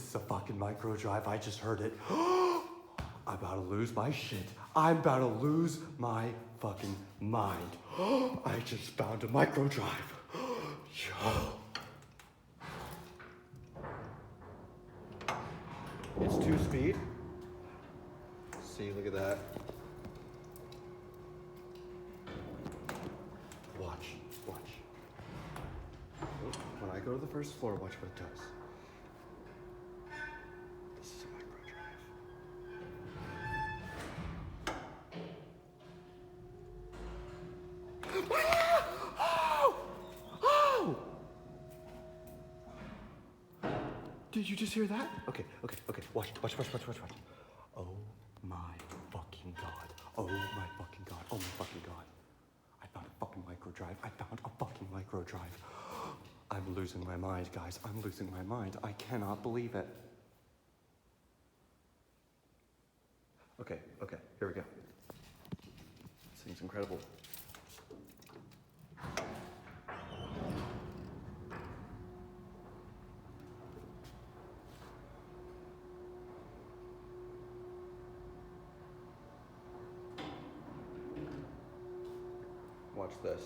This is a fucking micro drive. I just heard it. I'm about to lose my shit. I'm about to lose my fucking mind. I just found a micro drive. Yo. It's 2-speed. See, look at that. Watch. When I go to the first floor, watch what it does. This is a micro drive. Oh! Did you just hear that? Okay. Watch. Oh my fucking god. Oh my fucking god. I found a fucking micro drive. I'm losing my mind, guys. I'm losing my mind. I cannot believe it. Okay, here we go. This thing's incredible. Watch this.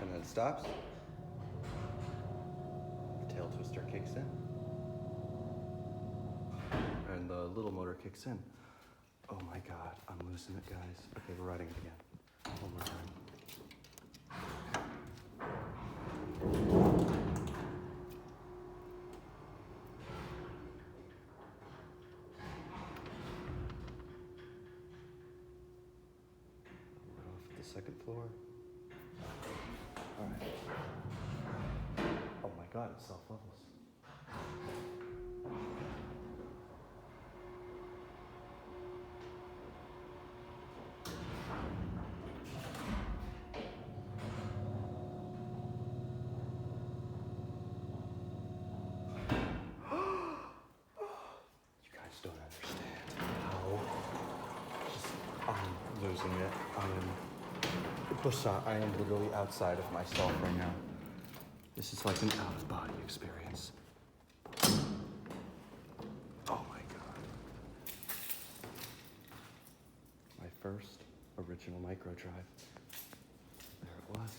And then it stops. The tail twister kicks in. And the little motor kicks in. Oh my god, I'm losing it, guys. Okay, we're riding it again. One more time. Second floor. All right. Oh my god, it self-levels. You guys don't understand how I'm losing it. I am literally outside of myself right now. This is like an out-of-body experience. Oh my god. My first original micro drive. There it was.